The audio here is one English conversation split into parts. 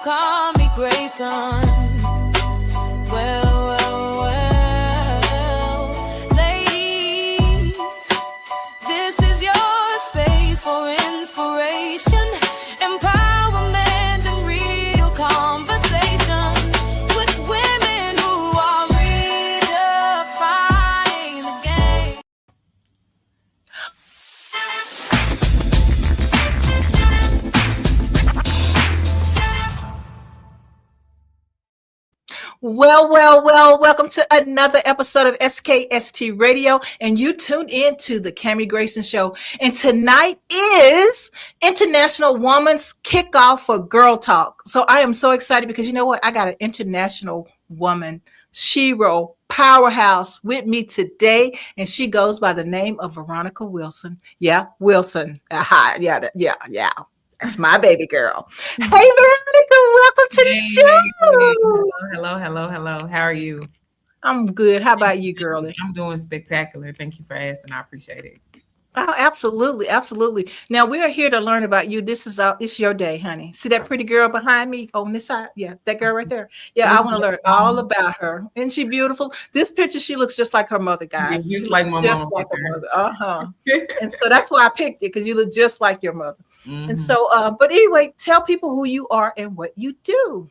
call me Grayson. Well, ladies, this is your space for inspiration, empowerment, and real conversation with women who are redefining the game. Well, welcome to another episode of SKST Radio, and you tuned in to the Cammie Grayson Show. And tonight is International Women's Kickoff for Girl Talk. So I am so excited because you know what? I got an international woman, shero, powerhouse with me today, and she goes by the name of Varonika Wilson. Yeah, Wilson. Yeah. That's my baby girl. Hey, Veronica, welcome to the show. Hello. How are you? I'm good. How about you, girlie? I'm doing spectacular. Thank you for asking. I appreciate it. Oh, absolutely. Now we are here to learn about you. It's your day, honey. See that pretty girl behind me on this side? Yeah, that girl right there. Yeah, I want to learn all about her. Isn't she beautiful? This picture, she looks just like her mother, guys. Just like my mom. Like her mother. And so that's why I picked it, because you look just like your mother. Mm-hmm. And so, but anyway, tell people who you are and what you do.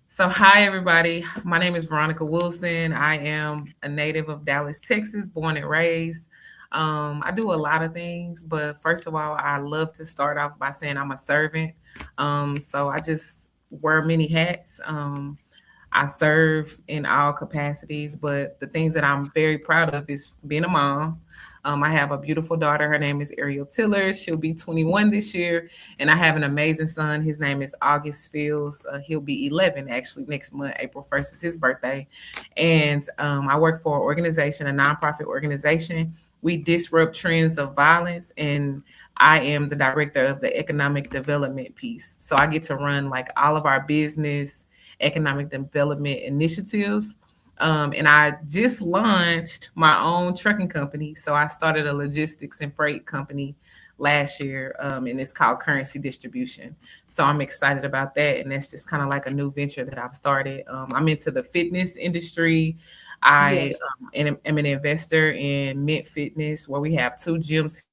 So, hi, everybody. My name is Varonika Wilson. I am a native of Dallas, Texas, born and raised. I do a lot of things, but first of all, I love to start off by saying I'm a servant. So I just wear many hats. I serve in all capacities, but the things that I'm very proud of is being a mom. I have a beautiful daughter. Her name is Ariel. She'll be 21 this year. And I have an amazing son. His name is August Fields. He'll be 11 actually next month. April 1st is his birthday. And I work for an organization, a nonprofit organization. We disrupt trends of violence, and I am the director of the economic development piece. So I get to run like all of our business economic development initiatives. And I just launched my own trucking company. So I started a logistics and freight company last year, and it's called Currency Distribution. So I'm excited about that. And that's just kind of like a new venture that I've started. I'm into the fitness industry. I am an investor in MentFitness, where we have 2 gyms.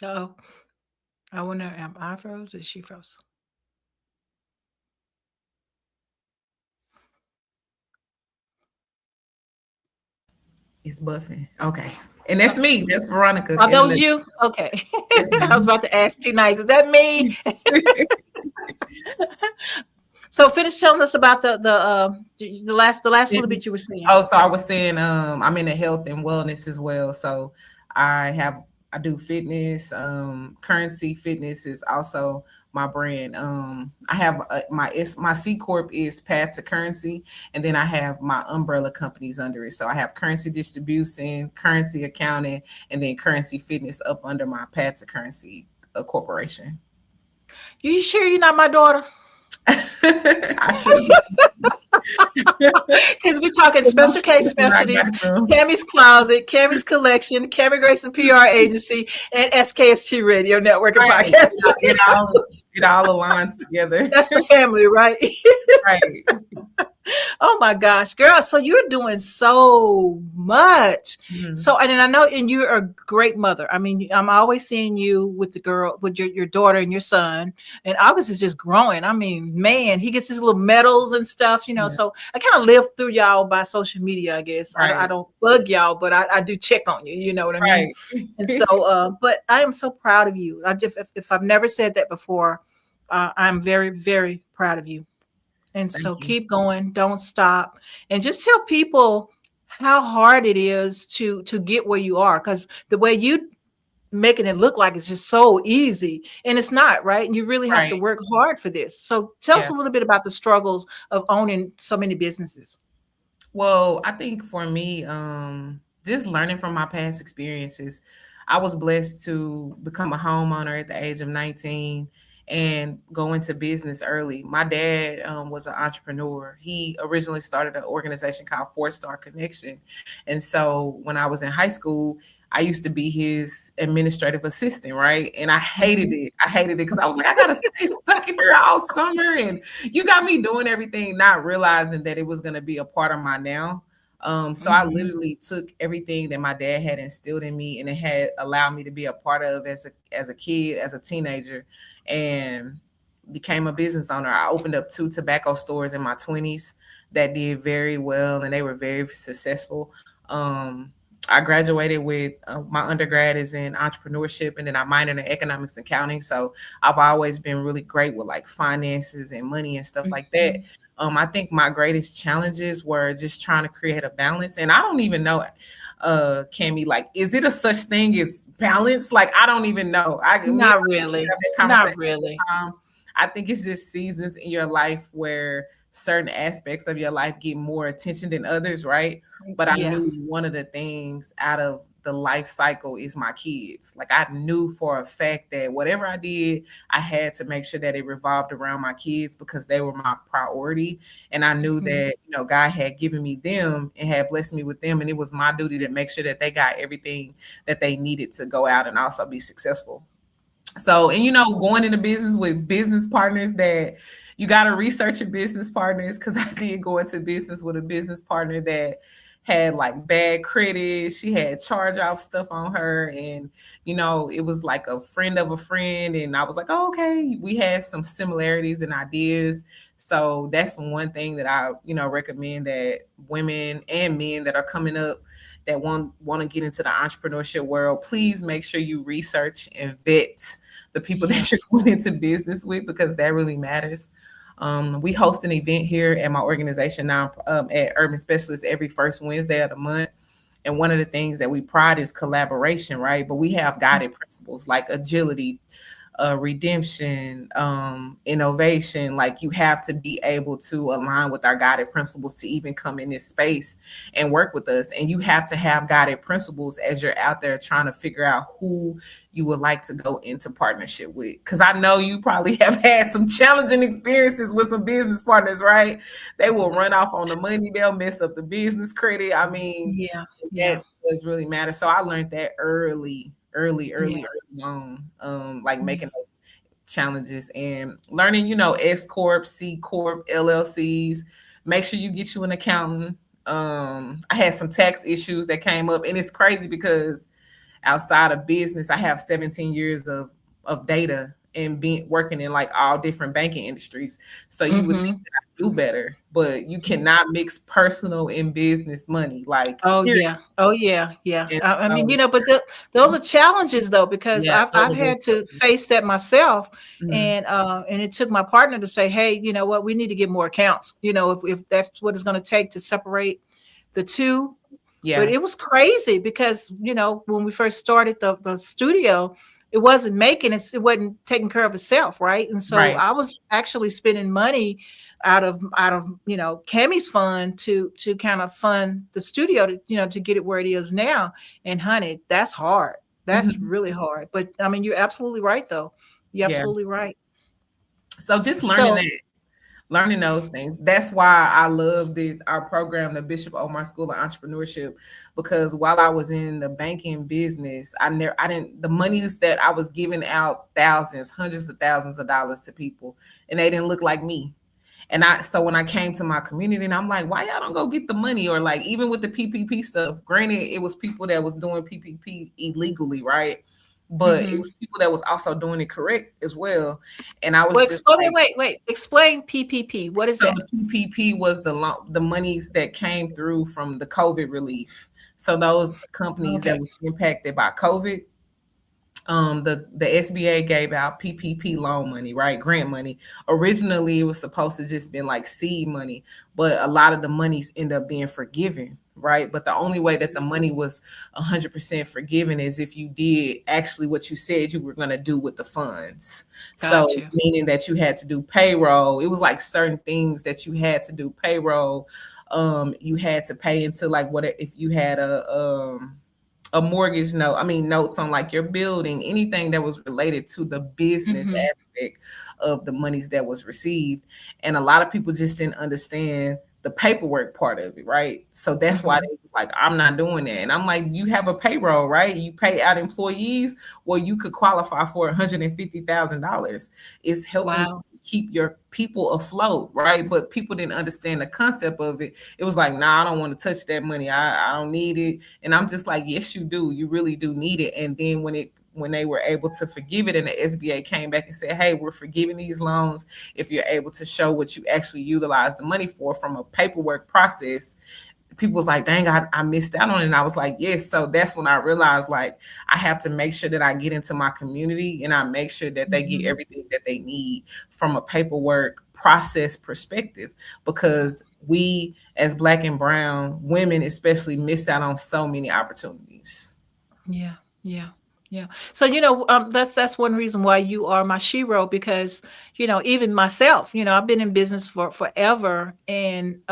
Oh, I wonder, am I froze or she froze? It's buffing. Okay. And that's me. That's Varonika. Oh, that was you? Okay. I was about to ask too nice. Is that me? So finish telling us about the last little bit you were saying. Oh, so I was saying I'm into health and wellness as well. So I do fitness. Currency Fitness is also my brand. I have my C Corp is Path to Currency, and then I have my umbrella companies under it. So I have Currency Distribution, Currency Accounting, and then Currency Fitness up under my Path to Currency corporation. You sure you're not my daughter? I should. Because we're talking special case specialties, Cammie's Closet, Cammie's Collection, Cammie Grayson PR Agency, and SKST Radio Network and Podcast. It all aligns together. That's the family, right? Right. Oh my gosh, girl. So you're doing so much. Mm-hmm. So, and I know, and you're a great mother. I mean, I'm always seeing you with the girl, with your daughter and your son, and August is just growing. I mean, man, he gets his little medals and stuff, you know. Yeah. So I kind of live through y'all by social media, I guess. Right. I don't bug y'all, but I do check on you. You know what I mean? Right. And so, but I am so proud of you. If I've never said that before, I'm very, very proud of you. And so keep going, don't stop, and just tell people how hard it is to get where you are, because the way you making it look like it's just so easy, and it's not, right? And you really have to work hard for this. So tell us a little bit about the struggles of owning so many businesses. Well, I think for me, just learning from my past experiences, I was blessed to become a homeowner at the age of 19. And go into business early. My dad was an entrepreneur. He originally started an organization called 4 Star Connection. And so when I was in high school, I used to be his administrative assistant, right? And I hated it. I hated it because I was like, I gotta stay stuck in here all summer, and you got me doing everything, not realizing that it was gonna be a part of my now. So I literally took everything that my dad had instilled in me, and it had allowed me to be a part of as a kid, as a teenager, and became a business owner. I opened up 2 tobacco stores in my 20s that did very well, and they were very successful. I graduated with my undergrad is in entrepreneurship, and then I minored in economics and accounting. So I've always been really great with like finances and money and stuff like that. I think my greatest challenges were just trying to create a balance. And I don't even know, Cammie, like, is it a such thing as balance? Like, I don't even know. Not really. Not really. I think it's just seasons in your life where certain aspects of your life get more attention than others, right? But I knew one of the things out of the life cycle is my kids. Like, I knew for a fact that whatever I did, I had to make sure that it revolved around my kids because they were my priority. And I knew that, you know, God had given me them and had blessed me with them. And it was my duty to make sure that they got everything that they needed to go out and also be successful. So, and you know, going into business with business partners that you got to research your business partners, because I did go into business with a business partner that had like bad credit. She had charge off stuff on her, and you know, it was like a friend of a friend, and I was like, oh, okay, we had some similarities and ideas. So that's one thing that I, you know, recommend that women and men that are coming up that want to get into the entrepreneurship world, please make sure you research and vet the people that you're going into business with, because that really matters. We host an event here at my organization now at Urban Specialists every first Wednesday of the month. And one of the things that we pride is collaboration, right? But we have guided principles like agility, redemption, innovation. Like, you have to be able to align with our guided principles to even come in this space and work with us. And you have to have guided principles as you're out there trying to figure out who you would like to go into partnership with. Because I know you probably have had some challenging experiences with some business partners, right? They will run off on the money. They'll mess up the business credit. I mean, that does really matter. So I learned that early on, like making those challenges and learning, you know, S Corp, C Corp, LLCs. Make sure you get you an accountant. I had some tax issues that came up, and it's crazy because outside of business, I have 17 years of data and being working in like all different banking industries. So you would think that I do better, but you cannot mix personal and business money. Like, I mean, you know, but those are challenges though, because I've had to face that myself, and it took my partner to say, hey, you know what, we need to get more accounts. You know, if that's what it's going to take to separate the two. Yeah. But it was crazy because, you know, when we first started the studio, it wasn't making it, it wasn't taking care of itself, right? And so I was actually spending money out of you know, Cammie's fund to kind of fund the studio to, you know, to get it where it is now. And honey, that's hard. That's really hard. But I mean, you're absolutely right though. You're absolutely right. So just learning those things. That's why I love our program, the Bishop Omar School of Entrepreneurship, because while I was in the banking business, the monies that I was giving out thousands, hundreds of thousands of dollars to people, and they didn't look like me. And so when I came to my community, and I'm like, why y'all don't go get the money? Or like, even with the PPP stuff, granted, it was people that was doing PPP illegally, right? But it was people that was also doing it correct as well. And I was explain PPP. What is that? The PPP was the monies that came through from the COVID relief. So those companies that was impacted by COVID, the SBA gave out PPP loan money, right? Grant money. Originally, it was supposed to just been like seed money, but a lot of the monies end up being forgiven, right? But the only way that the money was 100% forgiven is if you did actually what you said you were going to do with the funds. So meaning that you had to do payroll. It was like certain things that you had to do payroll. You had to pay into like what if you had a mortgage note, notes on like your building, anything that was related to the business aspect of the monies that was received. And a lot of people just didn't understand the paperwork part of it, right? So that's why they was like, I'm not doing that. And I'm like, you have a payroll, right? You pay out employees. Well, you could qualify for $150,000. It's helping Wow. keep your people afloat, right? But people didn't understand the concept of it. It was like, nah, I don't want to touch that money. I don't need it. And I'm just like, yes, you do. You really do need it. And then when they were able to forgive it and the SBA came back and said, hey, we're forgiving these loans if you're able to show what you actually utilized the money for from a paperwork process, people was like, dang, I missed out on it. And I was like, yes. So that's when I realized, like, I have to make sure that I get into my community and I make sure that they get everything that they need from a paperwork process perspective, because we as Black and brown women especially miss out on so many opportunities. Yeah, yeah, yeah. So that's one reason why you are my shero, because even myself, I've been in business for forever, and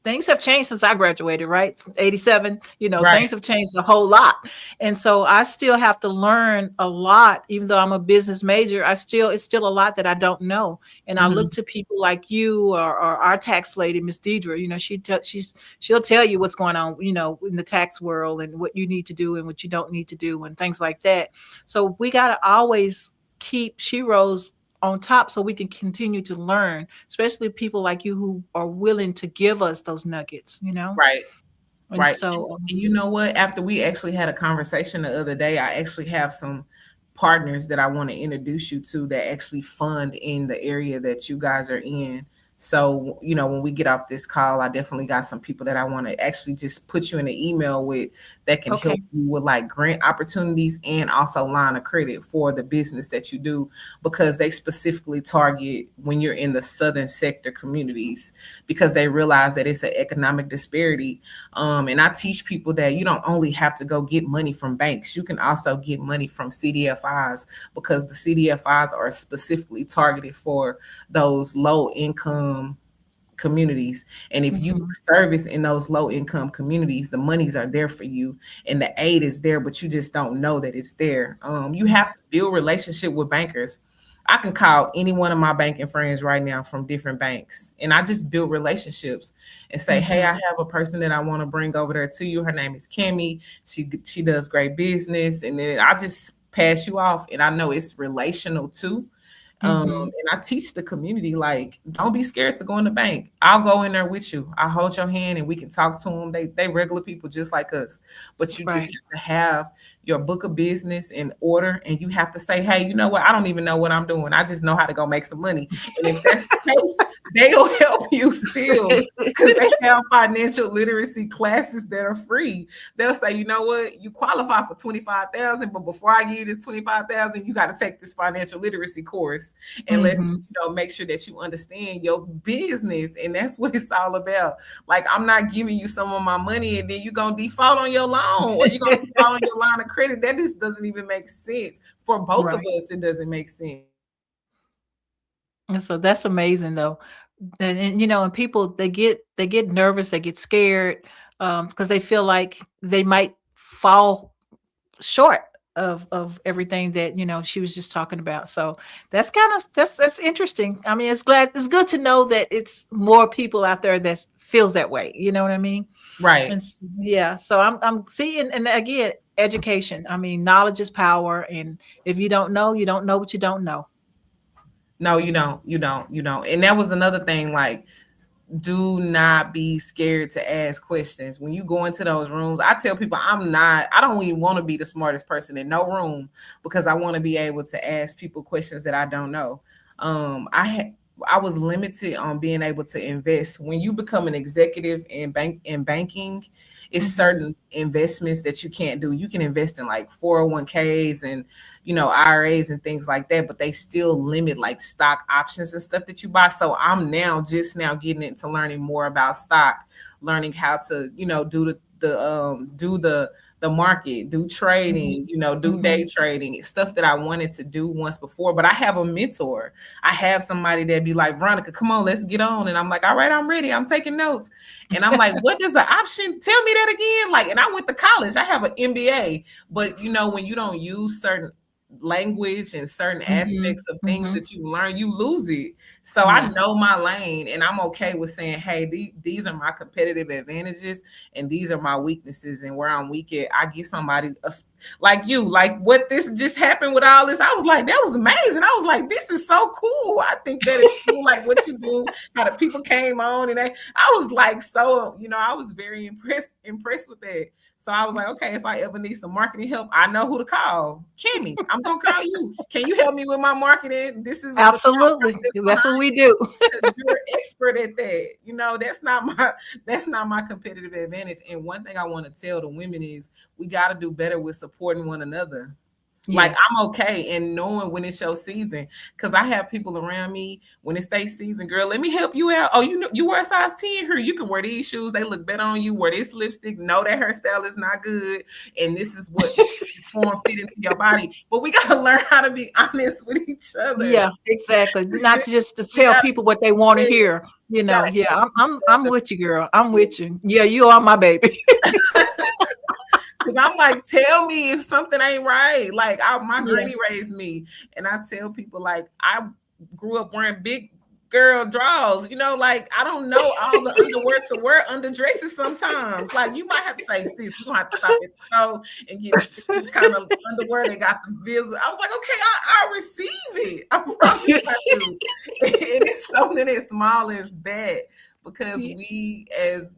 things have changed since I graduated, right? From 87, Right. things have changed a whole lot. And so I still have to learn a lot, even though I'm a business major, it's still a lot that I don't know. And I look to people like you or our tax lady, Miss Deidre, she'll tell you what's going on, in the tax world and what you need to do and what you don't need to do and things like that. So we got to always keep sheroes on top so we can continue to learn, especially people like you who are willing to give us those nuggets, Right. And Right. so, And you know what? After we actually had a conversation the other day, I actually have some partners that I want to introduce you to that actually fund in the area that you guys are in. So, when we get off this call, I definitely got some people that I want to actually just put you in an email with that can Okay. help you with like grant opportunities and also line of credit for the business that you do, because they specifically target when you're in the southern sector communities, because they realize that it's an economic disparity. And I teach people that you don't only have to go get money from banks. You can also get money from CDFIs, because the CDFIs are specifically targeted for those low income communities. And if you service in those low income communities, the monies are there for you and the aid is there, but you just don't know that it's there. You have to build relationship with bankers. I can call any one of my banking friends right now from different banks, and I just build relationships and say, hey, I have a person that I want to bring over there to you. Her name is Kimmy. She does great business. And then I just pass you off. And I know it's relational too. And I teach the community, like, don't be scared to go in the bank. I'll go in there with you. I'll hold your hand and we can talk to them. They regular people just like us. But you just have to have your book of business in order, and you have to say, hey, you know what? I don't even know what I'm doing. I just know how to go make some money. And if that's the case, they'll help you still, because they have financial literacy classes that are free. They'll say, you know what? You qualify for $25,000, but before I give you this $25,000, you got to take this financial literacy course, and let's make sure that you understand your business. And that's what it's all about. Like, I'm not giving you some of my money and then you're gonna default on your loan, or you're gonna default on your line of credit. That just doesn't even make sense for both of us. It doesn't make sense. And so that's amazing though. And people, they get nervous, they get scared, because they feel like they might fall short of everything that she was just talking about. So that's that's interesting. I mean, it's good to know that it's more people out there that feels that way. You know what I mean? Right. And yeah. So I'm seeing, and again, education. I mean, knowledge is power, and if you don't know what you don't know. No, you don't. And that was another thing. Like, do not be scared to ask questions. When you go into those rooms, I tell people I don't even want to be the smartest person in no room, because I want to be able to ask people questions that I don't know. I was limited on being able to invest. When you become an executive in banking, it's certain investments that you can't do. You can invest in like 401ks and IRAs and things like that, but they still limit like stock options and stuff that you buy. So I'm just now getting into learning more about stock, learning how to do the market, do trading, do day trading, stuff that I wanted to do once before. But I have a mentor. I have somebody that be like, Veronica, come on, let's get on. And I'm like, all right, I'm ready. I'm taking notes. And I'm like, what is the option? Tell me that again. Like, and I went to college. I have an MBA. But when you don't use certain language and certain Mm-hmm. aspects of things Mm-hmm. that you learn, you lose it. So Yeah. I know my lane, and I'm okay with saying, hey, these are my competitive advantages and these are my weaknesses, and where I'm weak at, I give somebody like you, like what this just happened with all this. I was like, that was amazing. I was like, this is so cool. I think that is cool, like what you do, how the people came on, and I was like, so, I was very impressed with that. So I was like, okay, if I ever need some marketing help, I know who to call. Kimmy, I'm gonna call you. Can you help me with my marketing? This is absolutely. That's what we do. Because you're an expert at that. That's not my competitive advantage. And one thing I want to tell the women is we got to do better with supporting one another. Like, Yes. I'm okay in knowing when it's your season, because I have people around me when it's their season. Girl, let me help you out. Oh, you wear a size 10 here. You can wear these shoes. They look better on you. Wear this lipstick. Know that hairstyle is not good, and this is what form fit into your body. But we gotta learn how to be honest with each other. Yeah, exactly. Not just to tell people what they want to hear. Yeah, I'm with you, girl. I'm with you. Yeah, you are my baby. Because I'm like, tell me if something ain't right. Like, my granny raised me, and I tell people, like, I grew up wearing big girl draws. Like, I don't know all the underwear to wear under dresses sometimes. Like, you might have to say, sis, we're going to have to stop at the toe and get this kind of underwear that got the visit. I was like, okay, I'll receive it. I promise I do. And it's something as small as that, because we, as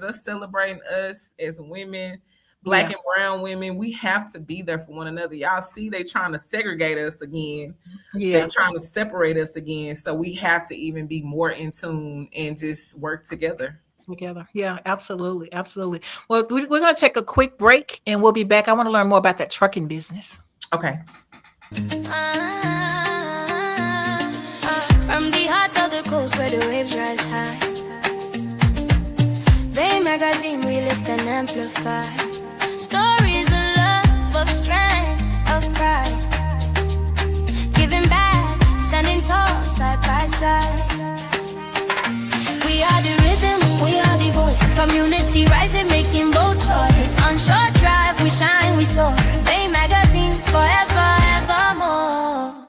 us celebrating us as women, Black and brown women, we have to be there for one another. Y'all see, they trying to segregate us again. Yeah. They're trying to separate us again. So we have to even be more in tune and just work together. Yeah, absolutely. Absolutely. Well, we're going to take a quick break and we'll be back. I want to learn more about that trucking business. Okay. From the heart of the coast where the waves rise high, Bay magazine, we lift and amplify. Stories of love, of strength, of pride. Giving back, standing tall, side by side. We are the rhythm, we are the voice. Community rising, making bold choice. On short drive, we shine, we soar. Bay magazine, forever, evermore.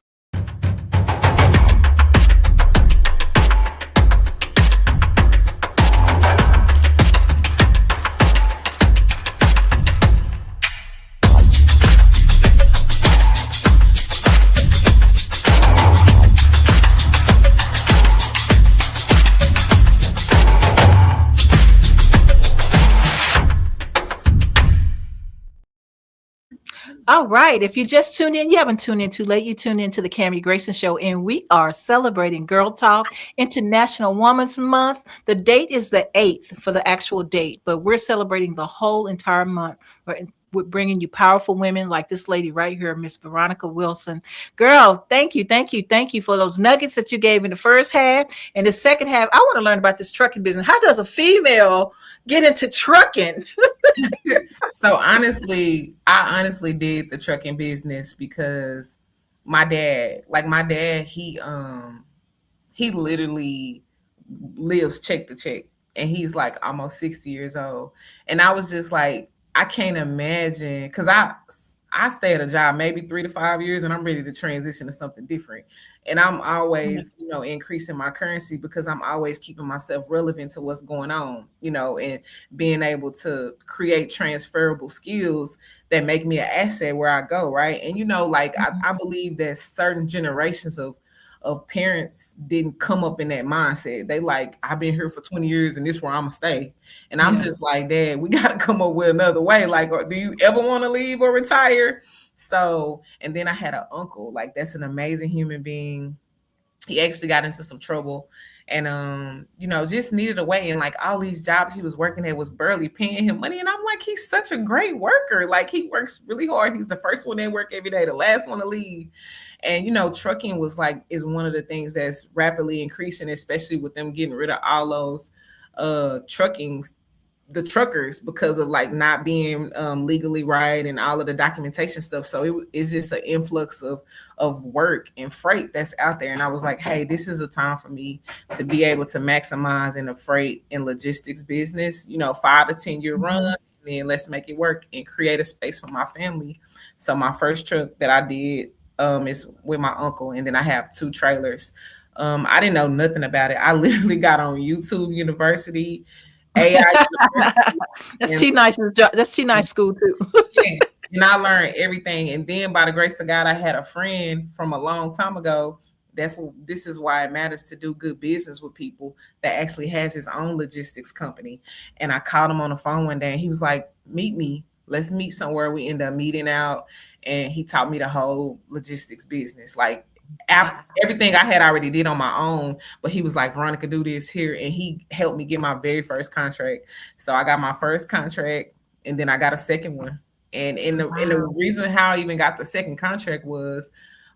All right. If you just tuned in, you haven't tuned in too late. You tuned into the Cammie Grayson Show, and we are celebrating Girl Talk International Women's Month. The date is the 8th for the actual date, but we're celebrating the whole entire month. We're bringing you powerful women like this lady right here, Miss Varonika Wilson. Girl, thank you for those nuggets that you gave in the first half. And the second half, I want to learn about this trucking business. How does a female get into trucking? So I honestly did the trucking business because my dad, he literally lives check to check, and he's like almost 60 years old. And I was just like, I can't imagine, because I stay at a job maybe 3 to 5 years and I'm ready to transition to something different. And I'm always, increasing my currency because I'm always keeping myself relevant to what's going on, and being able to create transferable skills that make me an asset where I go. Right. And, I believe that certain generations of parents didn't come up in that mindset. They like, I've been here for 20 years and this is where I'm gonna stay. And I'm just like, Dad, we got to come up with another way. Like, do you ever want to leave or retire? So, and then I had an uncle, like that's an amazing human being. He actually got into some trouble and, just needed a way. And like all these jobs he was working at was barely paying him money. And I'm like, he's such a great worker. Like he works really hard. He's the first one at work every day, the last one to leave. And, trucking is one of the things that's rapidly increasing, especially with them getting rid of all those the truckers because of like not being legally right and all of the documentation stuff. So it's just an influx of work and freight that's out there. And I was like, hey, this is a time for me to be able to maximize in a freight and logistics business, 5 to 10 year run. then let's make it work and create a space for my family. So my first truck that I did is with my uncle, and then I have 2 trailers. I didn't know nothing about it. I literally got on YouTube University, AI University, That's and T-Nice's job. That's T-Nice school too. yes, and I learned everything. And then by the grace of God, I had a friend from a long time ago. This is why it matters to do good business with people, that actually has his own logistics company. And I called him on the phone one day, and he was like, "Meet me. Let's meet somewhere." We end up meeting out, and he taught me the whole logistics business, like everything I had already did on my own. But he was like, "Veronica, do this here," and he helped me get my very first contract. So I got my first contract, and then I got a second one. And the reason how I even got the second contract was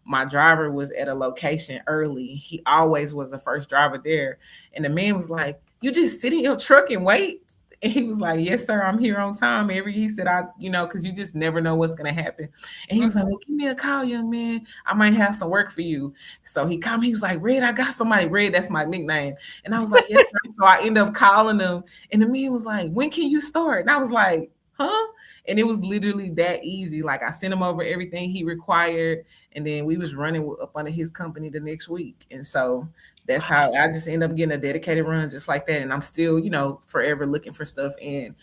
my driver was at a location early. He always was the first driver there. And the man was like, "You just sit in your truck and wait?" And he was like, "Yes, sir, I'm here on time." He said, because you just never know what's going to happen. And he was like, "Well, give me a call, young man. I might have some work for you." So he called me. He was like, "Red, I got somebody." Red, that's my nickname. And I was like, "Yes, sir." So I ended up calling him. And the man was like, "When can you start?" And I was like, "Huh?" And it was literally that easy. Like, I sent him over everything he required, and then we was running up under his company the next week. And so that's how I just end up getting a dedicated run just like that. And I'm still, forever looking for stuff. And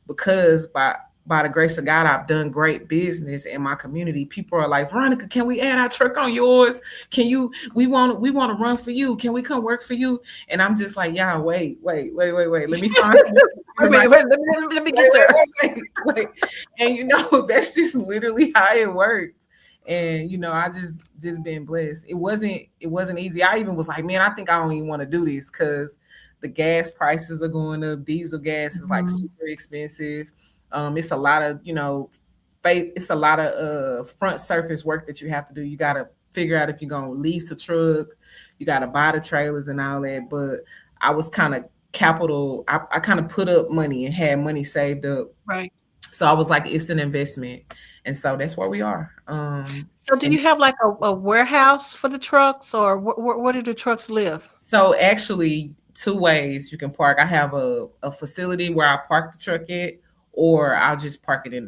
because by the grace of God, I've done great business in my community. People are like, "Veronica, can we add our truck on yours? We want to run for you. Can we come work for you?" And I'm just like, "Yeah, wait. Let me find wait, let me get there. Wait. And that's just literally how it worked. And I just been blessed. It wasn't easy. I even was like, "Man, I think I don't even want to do this," because the gas prices are going up. Diesel gas is like super expensive. It's a lot of, it's a lot of front surface work that you have to do. You got to figure out if you're going to lease a truck. You got to buy the trailers and all that. But I was kind of I kind of put up money and had money saved up. Right. So I was like, it's an investment. And so that's where we are. So do you have like a warehouse for the trucks, or where do the trucks live? So actually 2 ways you can park. I have a facility where I park the truck at, or I'll just park it in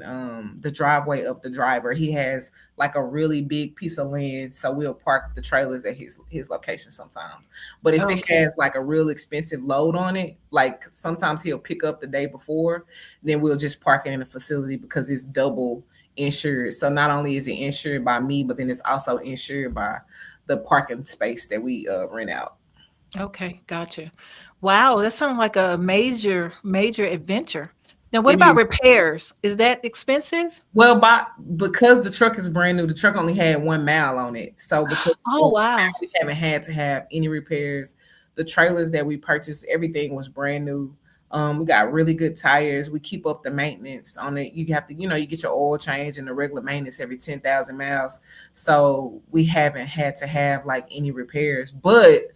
the driveway of the driver. He has like a really big piece of land, so we'll park the trailers at his location sometimes. But if it has like a real expensive load on it, like sometimes he'll pick up the day before, then we'll just park it in a facility because it's double insured. So not only is it insured by me, but then it's also insured by the parking space that we rent out. Okay, gotcha. Wow, that sounds like a major adventure. Now, what about repairs? Is that expensive? Well, because the truck is brand new, the truck only had 1 mile on it. So because wow, we haven't had to have any repairs. The trailers that we purchased, everything was brand new. We got really good tires. We keep up the maintenance on it. You have to, you get your oil change and the regular maintenance every 10,000 miles. So we haven't had to have like any repairs, but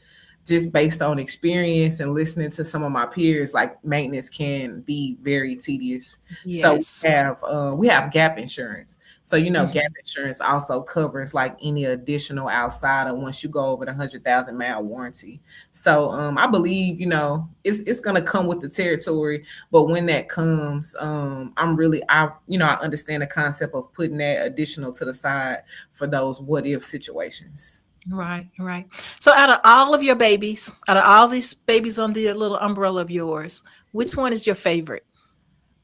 just based on experience and listening to some of my peers, like maintenance can be very tedious. Yes. So we have gap insurance. So, gap insurance also covers like any additional outside of once you go over the 100,000 mile warranty. So I believe, it's going to come with the territory, but when that comes, I understand the concept of putting that additional to the side for those what if situations. Right. So out of all of your babies, out of all these babies under your little umbrella of yours, which one is your favorite?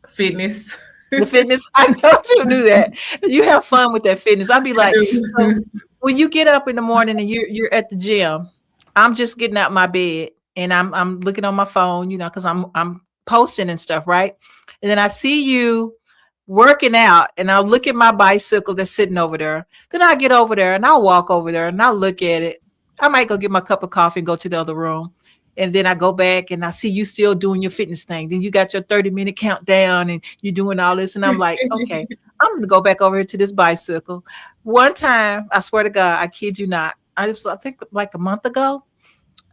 Fitness. The fitness. I know you knew that. You have fun with that fitness. I'd be like, so when you get up in the morning and you're at the gym, I'm just getting out my bed and I'm looking on my phone, because I'm posting and stuff, right? And then I see you working out and I'll look at my bicycle that's sitting over there. Then I get over there and I'll walk over there and I'll look at it. I might go get my cup of coffee and go to the other room. And then I go back and I see you still doing your fitness thing. Then you got your 30-minute countdown and you're doing all this. And I'm like, okay, I'm going to go back over here to this bicycle. One time, I swear to God, I kid you not, I think like a month ago,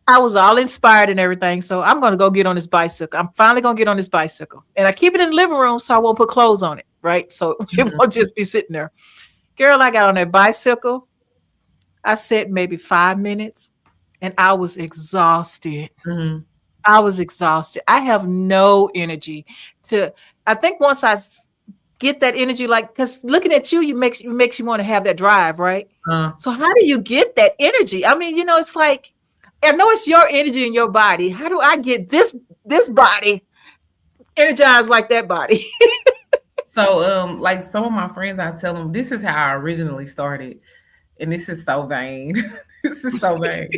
I was all inspired and everything. So I'm going to go get on this bicycle. I'm finally going to get on this bicycle. And I keep it in the living room so I won't put clothes on it, right? So it won't just be sitting there. Girl, I got on that bicycle. I sat maybe 5 minutes and I was exhausted. I was exhausted. I have no energy to, I think once get that energy, like, because looking at you, makes you want to have that drive, right? Uh, So how do you get that energy? I mean, it's like, I know it's your energy in your body. How do I get this body energized like that body? so, like some of my friends, I tell them this is how I originally started, and this is so vain. This is so vain.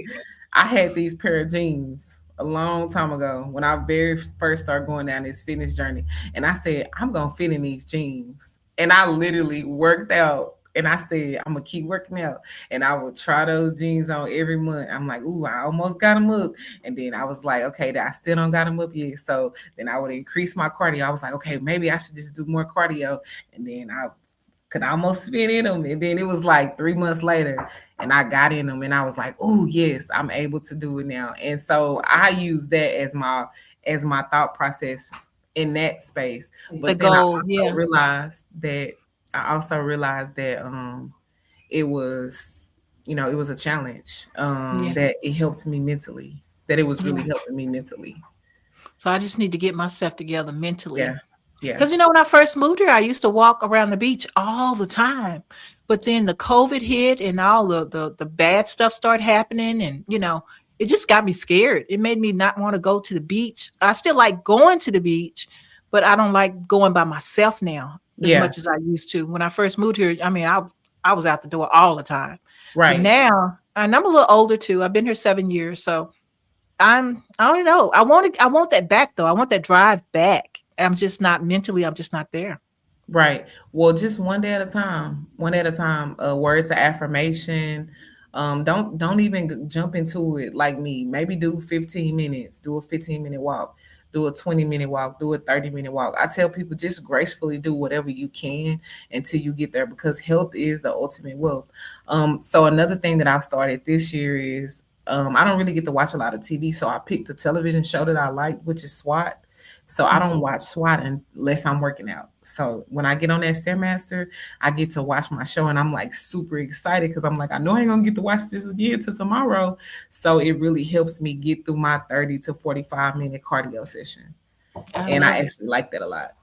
I had these pair of jeans a long time ago when I very first started going down this fitness journey, and I said I'm gonna fit in these jeans, and I literally worked out. And I said, I'm gonna keep working out, and I would try those jeans on every month. I'm like, ooh, I almost got them up, and then I was like, okay, I still don't got them up yet. So then I would increase my cardio. I was like, okay, maybe I should just do more cardio, and then I could almost fit in them. And then it was like 3 months later, and I got in them, and I was like, oh yes, I'm able to do it now. And so I use that as my thought process in that space. The But then goal, yeah. I also realized that it was, it was a challenge, Yeah. that it helped me mentally, that it was really Yeah. helping me mentally. So I just need to get myself together mentally. Yeah. Yeah. Because when I first moved here, I used to walk around the beach all the time. But then the COVID hit and all the bad stuff started happening. And, it just got me scared. It made me not want to go to the beach. I still like going to the beach, but I don't like going by myself now as much as I used to. When I first moved here, I mean, I was out the door all the time. Right. But now, and I'm a little older too. I've been here 7 years. So I don't know. I want that back though. I want that drive back. I'm just not mentally, I'm just not there. Right. Well, just one day at a time. One day at a time. Words of affirmation. Don't even jump into it like me. Maybe do 15 minutes. Do a 15-minute walk. Do a 20-minute walk. Do a 30-minute walk. I tell people just gracefully do whatever you can until you get there, because health is the ultimate wealth. So another thing that I've started this year is I don't really get to watch a lot of TV, so I picked a television show that I like, which is SWAT. So I don't watch SWAT unless I'm working out. So when I get on that Stairmaster, I get to watch my show, and I'm like super excited because I'm like, I know I ain't gonna get to watch this again till tomorrow. So it really helps me get through my 30 to 45-minute cardio session. And I actually like that a lot.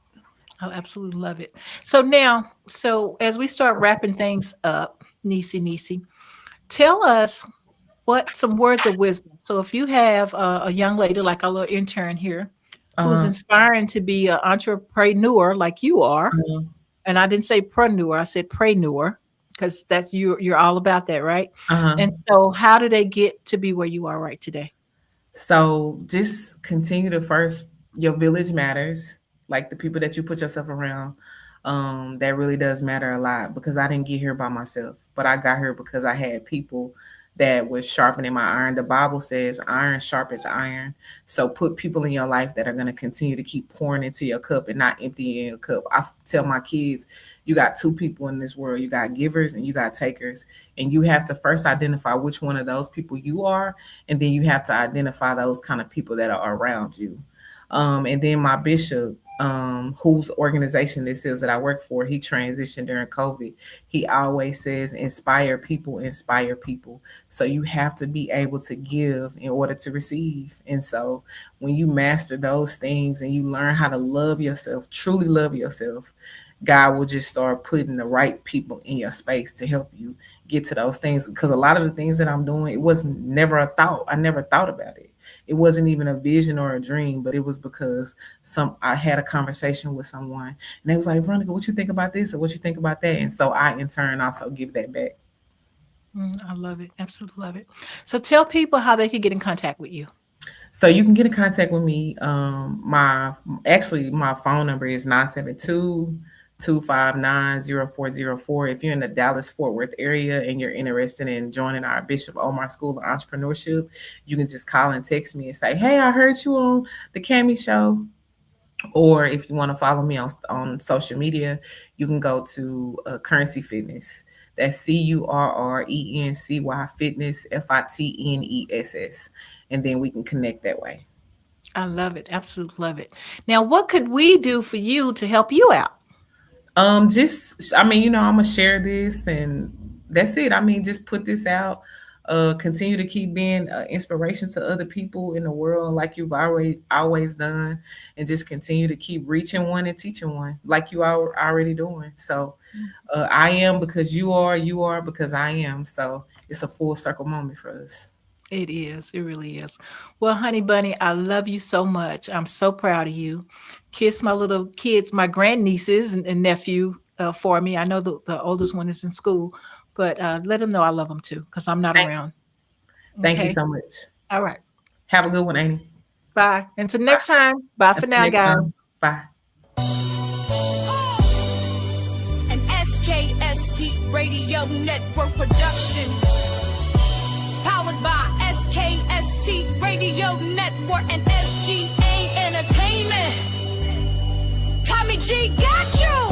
I absolutely love it. So as we start wrapping things up, Nisi, tell us some words of wisdom. So if you have a young lady like our little intern here, who's inspiring to be an entrepreneur like you are. And I didn't say preneur, I said preneur, because that's you're all about that, right? And so how do they get to be where you are right today? So just continue to first, your village matters, like the people that you put yourself around. That really does matter a lot, because I didn't get here by myself, but I got here because I had people that was sharpening my iron. The Bible says iron sharpens iron. So put people in your life that are going to continue to keep pouring into your cup and not emptying your cup. I tell my kids, you got two people in this world. You got givers and you got takers. And you have to first identify which one of those people you are. And then you have to identify those kind of people that are around you. And then my bishop, whose organization this is that I work for, he transitioned during COVID. He always says, inspire people, inspire people. So you have to be able to give in order to receive. And so when you master those things and you learn how to love yourself, truly love yourself, God will just start putting the right people in your space to help you get to those things. Because a lot of the things that I'm doing, it was never a thought. I never thought about it. It wasn't even a vision or a dream, but it was because I had a conversation with someone and they was like, Veronica, what you think about this or what you think about that? And so I in turn also give that back. I love it. Absolutely love it. So tell people how they can get in contact with you. So you can get in contact with me. My phone number is 972-259-0404. If you're in the Dallas-Fort Worth area and you're interested in joining our Bishop Omar School of Entrepreneurship, you can just call and text me and say, hey, I heard you on the Cami Show. Or if you want to follow me on social media, you can go to Currency Fitness. That's CURRENCY Fitness, FITNESS. And then we can connect that way. I love it. Absolutely love it. Now, what could we do for you to help you out? I'm gonna share this and that's it. I mean, just put this out. Continue to keep being inspiration to other people in the world like you've always done, and just continue to keep reaching one and teaching one like you are already doing. So I am because you are because I am. So it's a full circle moment for us. It is. It really is. Well, honey bunny, I love you so much. I'm so proud of you. Kiss my little kids, my grandnieces and nephew for me. I know the oldest one is in school, but let them know I love them too because I'm not around. Thank you Okay. so much. All right. Have a good one, Amy. Bye. Until next time. Bye for Until now, next guys. time. Bye. An SKST Radio Network production. Powered by SKST Radio Network and SGA Entertainment. Tommy G got you!